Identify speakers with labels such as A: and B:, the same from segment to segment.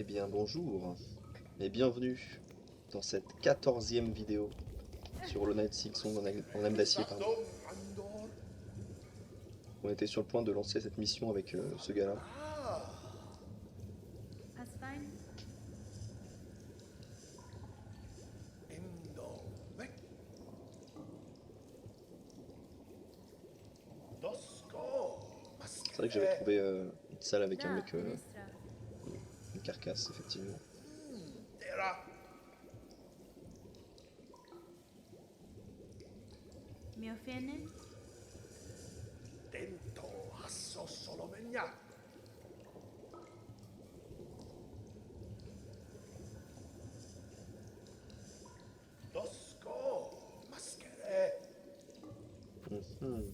A: Eh bien bonjour et bienvenue dans cette 14e vidéo sur Hollow Knight Silksong en lame d'acier. Pardon. On était sur le point de lancer cette mission avec ce gars-là. C'est vrai que j'avais trouvé une salle avec un mec, une carcasse effectivement. Mhm.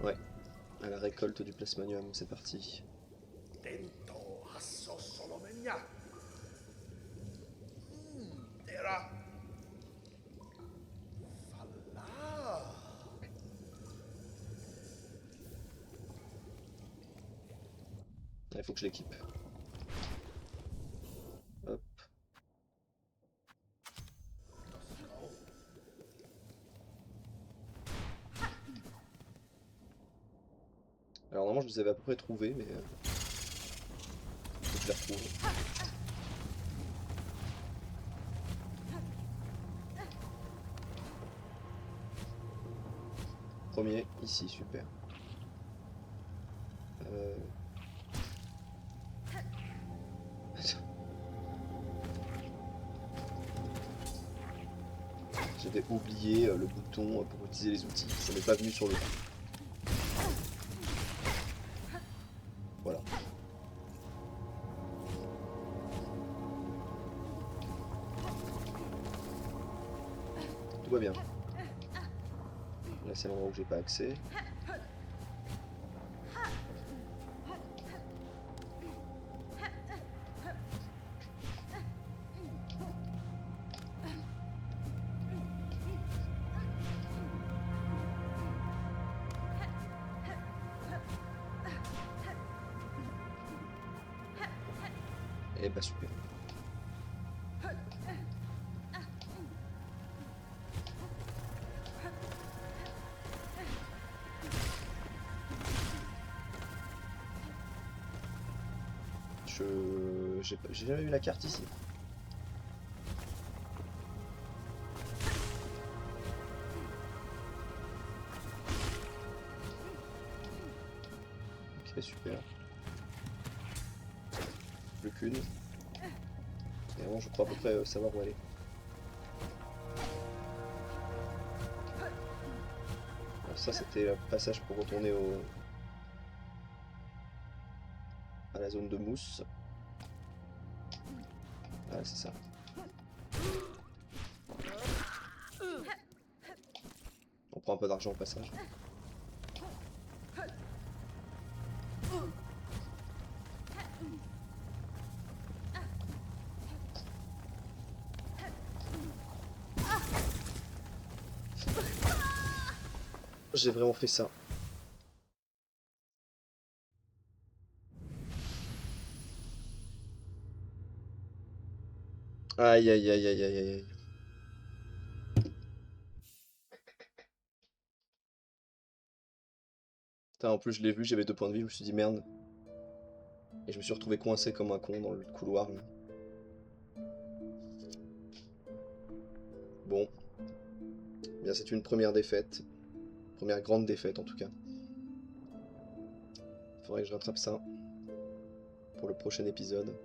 A: Ouais, à la récolte du plasmanium, c'est parti. Il faut que je l'équipe. Hop. Alors normalement je les avais à peu près trouvés, mais faut que je les retrouve. Premier, ici, super. J'avais oublié le bouton pour utiliser les outils, ça m'est pas venu sur le coup. Voilà. Tout va bien. Là c'est l'endroit où j'ai pas accès. Et bah super. J'ai jamais vu la carte ici. Ok, super. Plus qu'une. Et vraiment, je crois à peu près savoir où aller. Alors ça, c'était le passage pour retourner à la zone de mousse. Ah, c'est ça. On prend un peu d'argent au passage. J'ai vraiment fait ça. Aïe aïe aïe aïe aïe aïe. Putain, en plus je l'ai vu, j'avais 2 points de vie, je me suis dit merde. Et je me suis retrouvé coincé comme un con dans le couloir. Là. Bon. Bien, c'est une première défaite. Première grande défaite en tout cas. Faudrait que je rattrape ça pour le prochain épisode.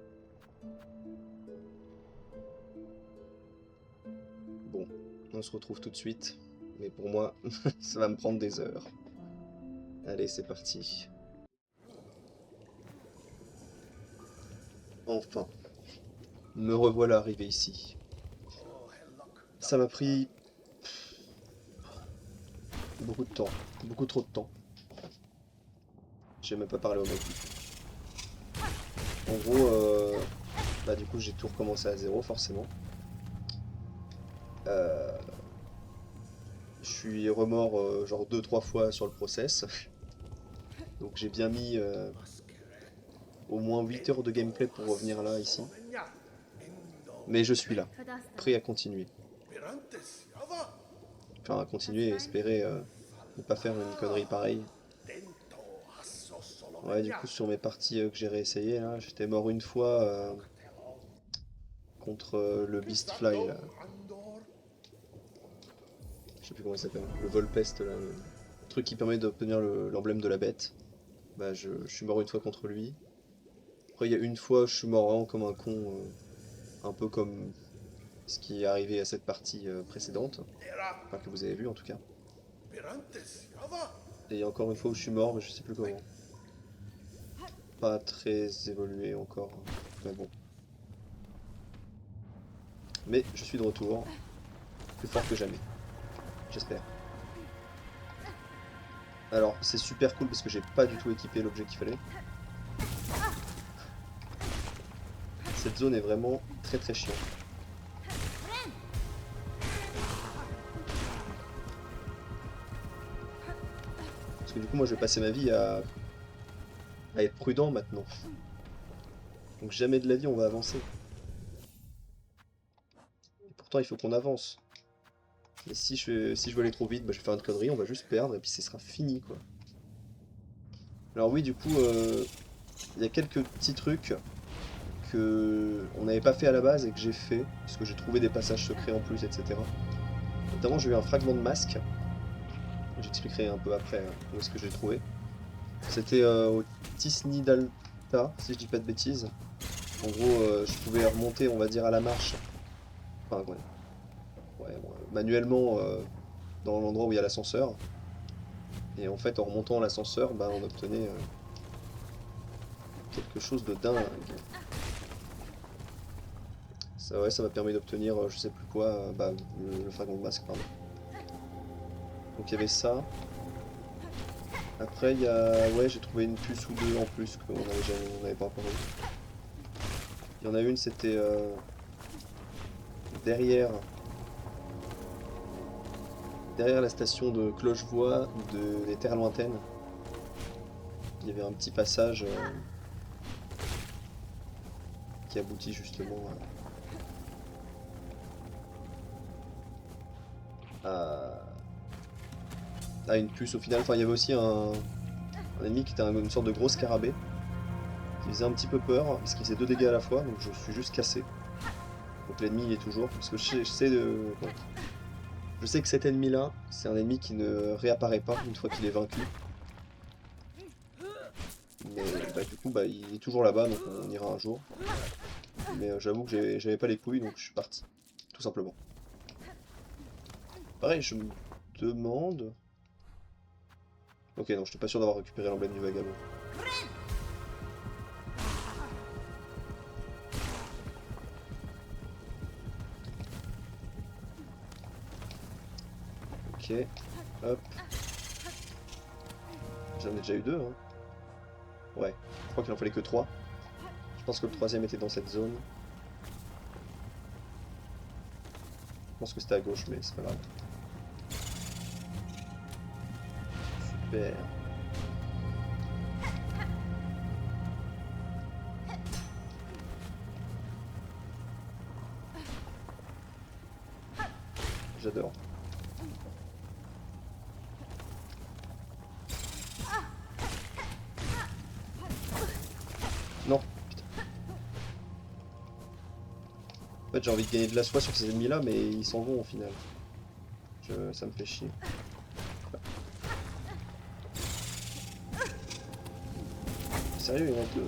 A: Bon, on se retrouve tout de suite. Mais pour moi, ça va me prendre des heures. Allez, c'est parti. Enfin, me revoilà arrivé ici. Ça m'a pris beaucoup de temps, beaucoup trop de temps. J'ai même pas parlé au mec. En gros, bah du coup j'ai tout recommencé à zéro forcément. Je suis remort genre 2-3 fois sur le process. Donc j'ai bien mis au moins 8 heures de gameplay pour revenir là, ici. Mais je suis là, prêt à continuer. Enfin, à continuer et espérer ne pas faire une connerie pareille. Ouais, du coup, sur mes parties que j'ai réessayé, là, j'étais mort une fois contre le Beastfly, là. Je sais plus comment il s'appelle. Le Volpest, là. Le truc qui permet d'obtenir l'emblème de la bête. Bah, je suis mort une fois contre lui. Après, il y a une fois, je suis mort vraiment comme un con. Un peu comme ce qui est arrivé à cette partie précédente. Enfin, que vous avez vu, en tout cas. Et il y a encore une fois où je suis mort, mais je sais plus comment. Pas très évolué encore. Mais bon. Mais je suis de retour. Plus fort que jamais. J'espère. Alors, c'est super cool parce que j'ai pas du tout équipé l'objet qu'il fallait. Cette zone est vraiment très très chiante. Parce que du coup, moi, je vais passer ma vie à être prudent maintenant. Donc jamais de la vie on va avancer. Et pourtant, il faut qu'on avance. Mais si je veux aller trop vite, bah, je vais faire une connerie, on va juste perdre et puis ce sera fini, quoi. Alors oui, du coup, il y a quelques petits trucs que on n'avait pas fait à la base et que j'ai fait, parce que j'ai trouvé des passages secrets en plus, etc. Notamment, j'ai eu un fragment de masque. J'expliquerai un peu après où est-ce que j'ai trouvé. C'était au Tisnidalta, si je dis pas de bêtises. En gros, je pouvais remonter, on va dire, à la marche. Enfin, ouais, bon, manuellement dans l'endroit où il y a l'ascenseur. Et en fait, en remontant l'ascenseur, bah, on obtenait quelque chose de dingue. Ça, ouais, ça m'a permis d'obtenir, je sais plus quoi, bah, le fragment de masque, pardon. Donc il y avait ça. Après, il y a... Ouais, j'ai trouvé une puce ou deux en plus qu'on n'avait pas encore eu. Il y en a une, c'était derrière, derrière la station de Clochevoix des Terres Lointaines. Il y avait un petit passage qui aboutit justement à une puce au final. Enfin, il y avait aussi un ennemi qui était une sorte de gros scarabée qui faisait un petit peu peur parce qu'il faisait 2 dégâts à la fois, donc je suis juste cassé. Donc l'ennemi il est toujours, parce que bon, je sais que cet ennemi là, c'est un ennemi qui ne réapparaît pas une fois qu'il est vaincu. Mais bah, du coup bah, il est toujours là-bas, donc on ira un jour. Mais j'avoue que j'avais pas les couilles, donc je suis parti, tout simplement. Pareil, je me demande... Ok, non, je suis pas sûr d'avoir récupéré l'emblème du vagabond. Ok, hop. J'en ai déjà eu 2, hein. Ouais, je crois qu'il en fallait que 3. Je pense que le troisième était dans cette zone. Je pense que c'était à gauche, mais c'est pas grave. Super. J'adore. Non, putain. En fait, j'ai envie de gagner de la soie sur ces ennemis-là, mais ils s'en vont au final. Ça me fait chier. Sérieux, il y en a 2.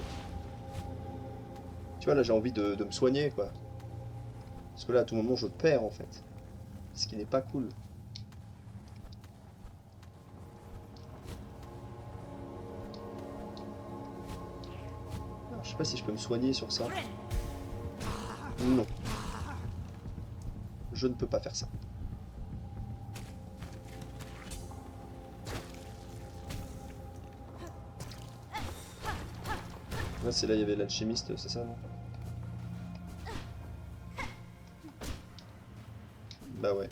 A: Tu vois, là, j'ai envie de me soigner, quoi. Parce que là, à tout moment, je perds, en fait. Ce qui n'est pas cool. Alors, je sais pas si je peux me soigner sur ça. Non. Je ne peux pas faire ça. Là, c'est là, il y avait l'alchimiste, c'est ça, non? Bah ouais.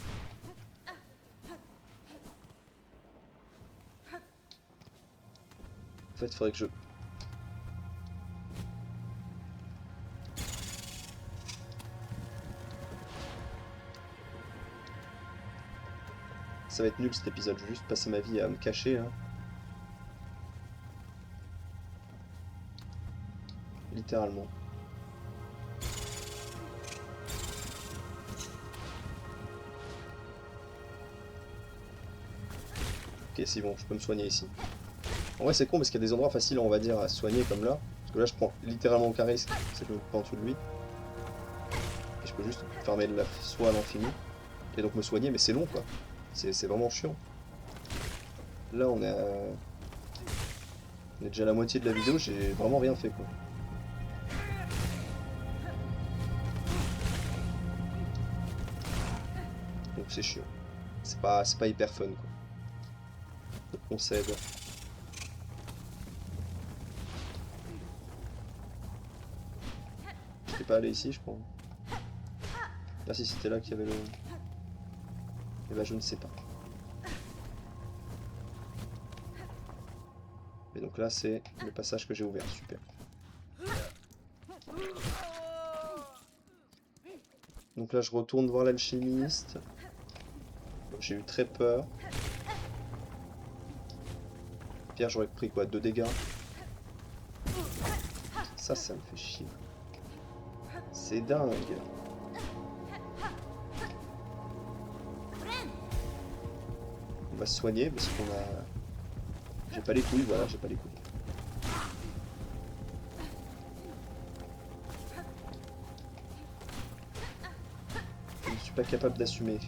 A: En fait, il faudrait que je... Ça va être nul cet épisode, je vais juste passer ma vie à me cacher là. Littéralement. Ok, c'est bon, je peux me soigner ici. En vrai, c'est con parce qu'il y a des endroits faciles, on va dire, à se soigner comme là. Parce que là, je prends littéralement au carré, c'est que je me prends en dessous de lui. Et je peux juste fermer la soie à l'infini. Et donc me soigner, mais c'est long quoi. C'est vraiment chiant. Là, on est déjà à la moitié de la vidéo, j'ai vraiment rien fait quoi. Donc c'est chiant. C'est pas hyper fun quoi. Donc on s'aide. Je pas allé ici, je crois. Ah si, c'était là qu'il y avait le... Eh ben je ne sais pas. Et donc là, c'est le passage que j'ai ouvert, super. Donc là, je retourne voir l'alchimiste. J'ai eu très peur. Pierre, j'aurais pris quoi, 2 dégâts. Ça me fait chier. C'est dingue. On va se soigner parce qu'on a... J'ai pas les couilles, voilà, j'ai pas les couilles. Je ne suis pas capable d'assumer.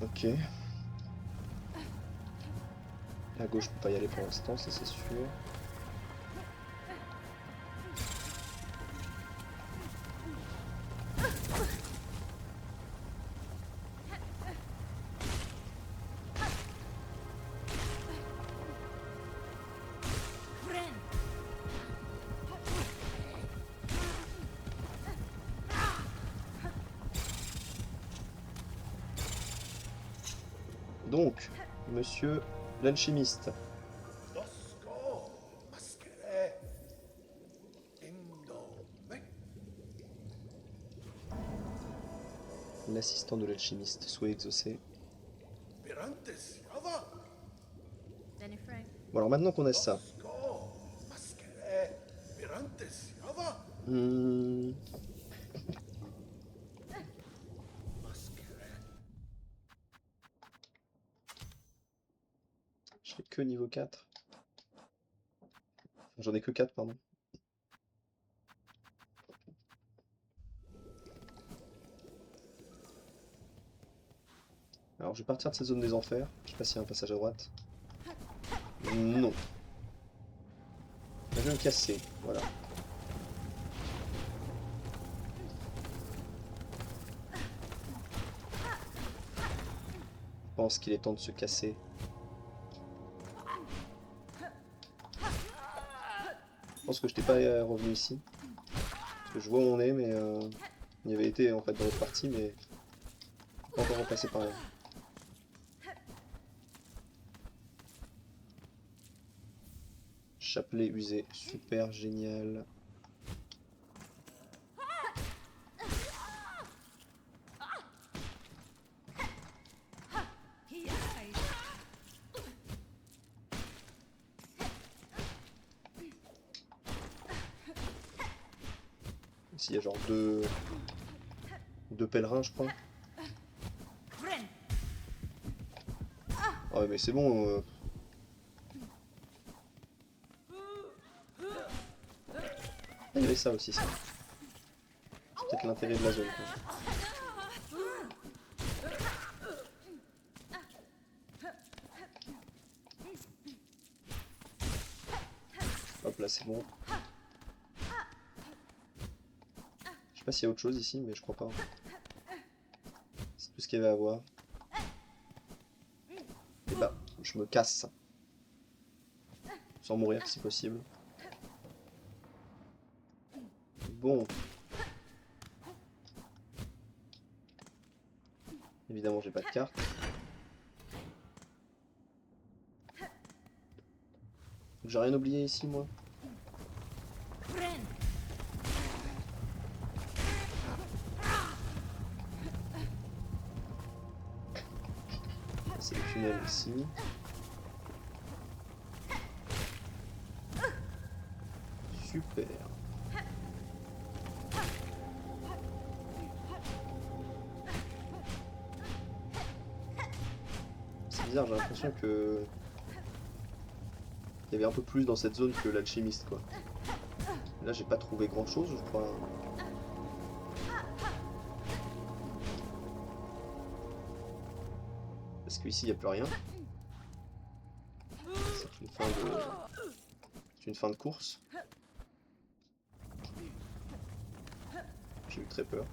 A: Ok. À gauche, je peux pas y aller pour l'instant, ça c'est sûr. Donc, monsieur l'alchimiste. L'assistant de l'alchimiste, souhait exaucé. Bon alors maintenant qu'on a ça. Je fais que niveau 4. J'en ai que 4, pardon. Alors je vais partir de cette zone des enfers. Je sais pas s'il y a un passage à droite. Non. Je vais me casser, voilà. Je pense qu'il est temps de se casser. Je pense que je n'étais pas revenu ici. Parce que je vois où on est, mais on y avait été en fait dans l'autre partie, mais pas encore repassé par là. Chapelet usé, super génial. Ici il y a genre deux pèlerins je crois. Ah ouais mais c'est bon. Ah, il y avait ça aussi ça. C'est peut-être l'intérêt de la zone quoi. Hop là c'est bon. Je sais pas s'il y a autre chose ici mais je crois pas. C'est tout ce qu'il y avait à voir. Et bah je me casse. Sans mourir si possible. Bon. Évidemment j'ai pas de carte. J'ai rien oublié ici, moi. C'est le tunnel ici. Super. C'est bizarre, j'ai l'impression que il y avait un peu plus dans cette zone que l'alchimiste, quoi. Là, j'ai pas trouvé grand chose, je crois. Parce qu'ici, il n'y a plus rien. C'est une fin de... C'est une fin de course. J'ai eu très peur.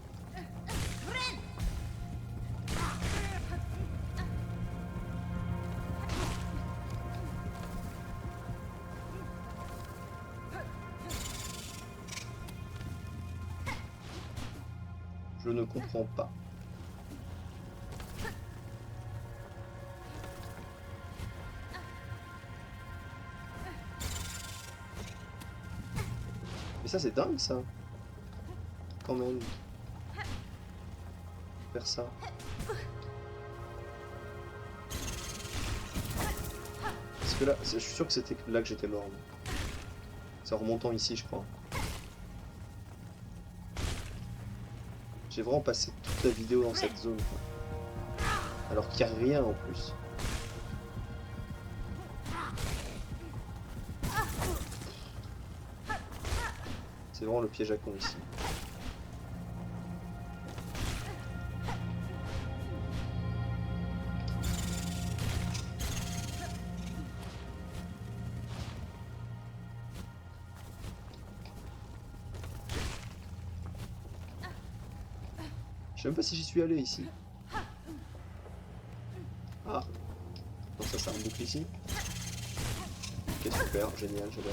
A: Je ne comprends pas. Mais ça c'est dingue ça. Quand même. Faire ça. Parce que là, je suis sûr que c'était là que j'étais mort. C'est en remontant ici je crois. J'ai vraiment passé toute la vidéo dans cette zone, quoi. Alors qu'il n'y a rien en plus. C'est vraiment le piège à con ici. Je sais même pas si j'y suis allé ici. Ah. Non, ça reboucle ici. Ok, super, génial, j'adore.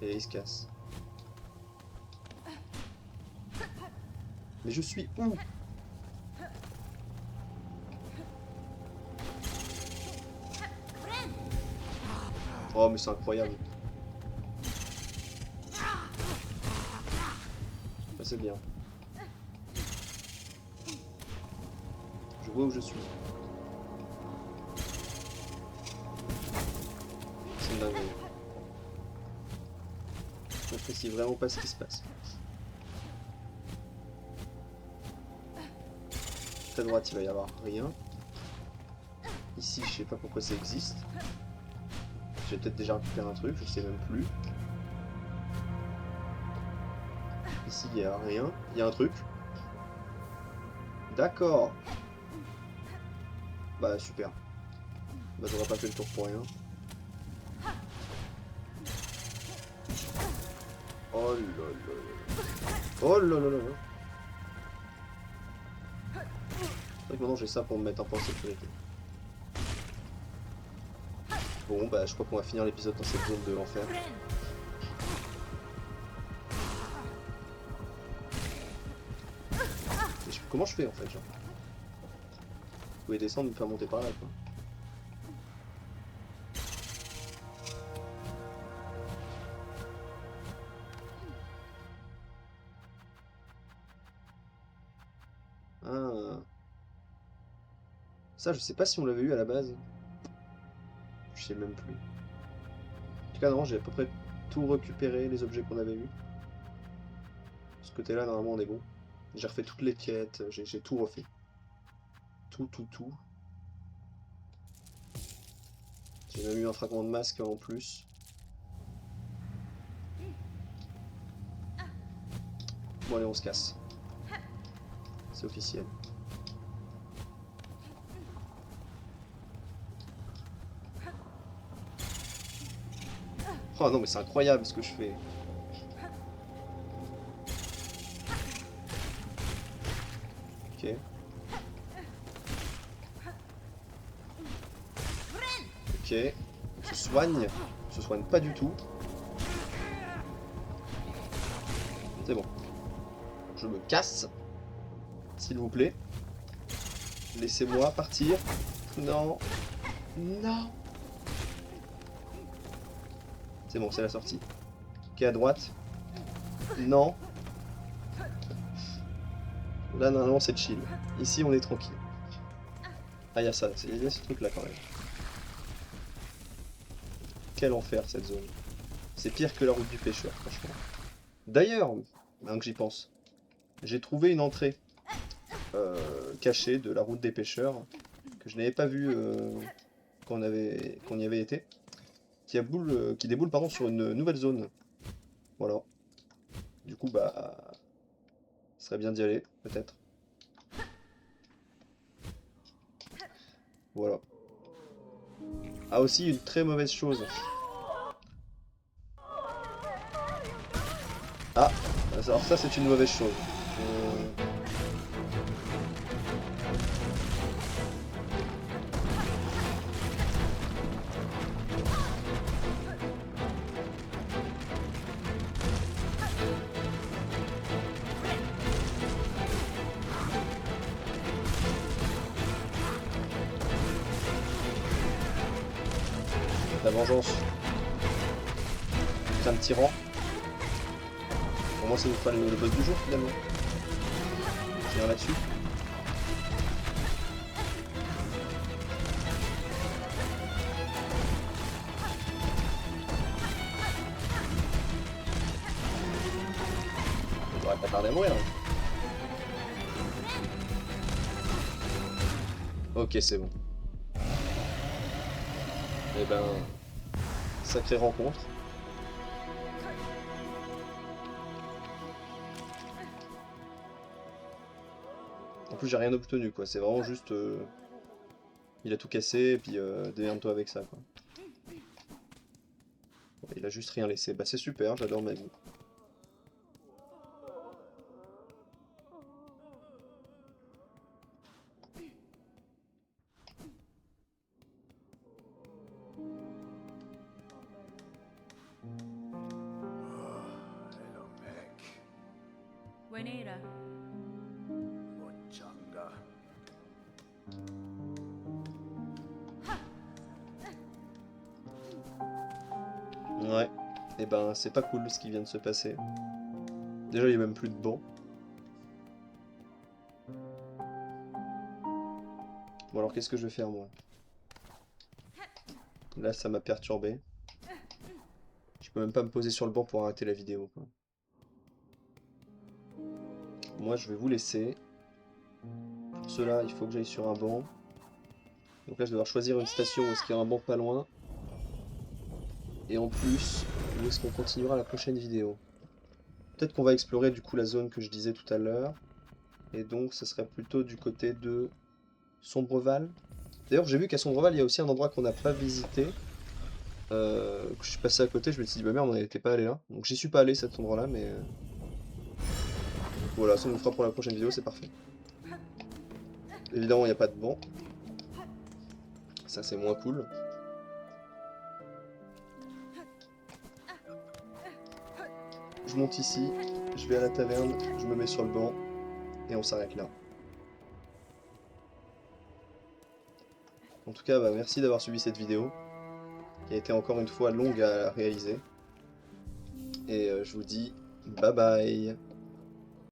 A: Et il se casse. Mais je suis où? Oh, mais c'est incroyable. Ça, c'est bien. Je vois où je suis. C'est une dinguerie. J'apprécie vraiment pas ce qui se passe. À droite, il va y avoir rien. Ici, je sais pas pourquoi ça existe. J'ai peut-être déjà récupéré un truc, je sais même plus. Ici, il y a rien. Il y a un truc. D'accord. Bah, super. Bah, j'aurais pas fait le tour pour rien. Oh là là. Oh là là là. C'est vrai que maintenant j'ai ça pour me mettre un peu en sécurité. Bon bah je crois qu'on va finir l'épisode dans cette zone de l'enfer. Comment je fais en fait genre? Vous pouvez descendre et me faire monter par là quoi. Ah. Ça je sais pas si on l'avait eu à la base. Je sais même plus. En tout cas non, j'ai à peu près tout récupéré, les objets qu'on avait eu. Ce côté là normalement on est bon. J'ai refait toutes les quêtes, j'ai tout refait. Tout. J'ai même eu un fragment de masque en plus. Bon allez on se casse. C'est officiel. Oh non mais c'est incroyable ce que je fais. Ok. Ok. On se soigne. On se soigne pas du tout. C'est bon. Je me casse. S'il vous plaît. Laissez-moi partir. Non. Non. C'est bon, c'est la sortie. Ok, à droite. Non. Là, normalement, c'est chill. Ici, on est tranquille. Ah, il y a ça. Il y a ce truc-là, quand même. Quel enfer, cette zone. C'est pire que la route du pêcheur, franchement. D'ailleurs, maintenant que j'y pense, j'ai trouvé une entrée cachée de la route des pêcheurs que je n'avais pas vue qu'on y avait été, qui déboule pardon, sur une nouvelle zone. Voilà. Du coup, bah, ce serait bien d'y aller, peut-être. Voilà. Ah, aussi, une très mauvaise chose. Ah, alors ça, c'est une mauvaise chose. La vengeance. C'est un tyran. Pour moi, ça nous fera le boss du jour, finalement. Finir là-dessus. On devrait pas tarder à mourir. Hein. Ok, c'est bon. Eh ben, sacrée rencontre. En plus, j'ai rien obtenu, quoi. C'est vraiment juste... il a tout cassé, et puis démerde-toi avec ça, quoi. Ouais, il a juste rien laissé. Bah c'est super, j'adore ma vie.
B: Hello, Meg.
C: Juanita.
B: Mochanga.
A: Ouais. Et ben, c'est pas cool ce qui vient de se passer. Déjà, il y a même plus de banc. Bon alors, qu'est-ce que je vais faire, moi? Là, ça m'a perturbé. Je peux même pas me poser sur le banc pour arrêter la vidéo, quoi. Moi, je vais vous laisser. Pour cela, il faut que j'aille sur un banc. Donc là, je vais devoir choisir une station où est-ce qu'il y a un banc pas loin. Et en plus, où est-ce qu'on continuera la prochaine vidéo? Peut-être qu'on va explorer du coup la zone que je disais tout à l'heure. Et donc, ça serait plutôt du côté de Sombreval. D'ailleurs, j'ai vu qu'à Sombreval, il y a aussi un endroit qu'on n'a pas visité. Que je suis passé à côté, je me suis dit, bah merde, on n'était pas allé là. Donc j'y suis pas allé cet endroit-là, mais... Voilà, ça nous fera pour la prochaine vidéo, c'est parfait. Évidemment, il n'y a pas de banc. Ça, c'est moins cool. Je monte ici, je vais à la taverne, je me mets sur le banc, et on s'arrête là. En tout cas, bah, merci d'avoir suivi cette vidéo, qui a été encore une fois longue à réaliser. Et je vous dis bye bye.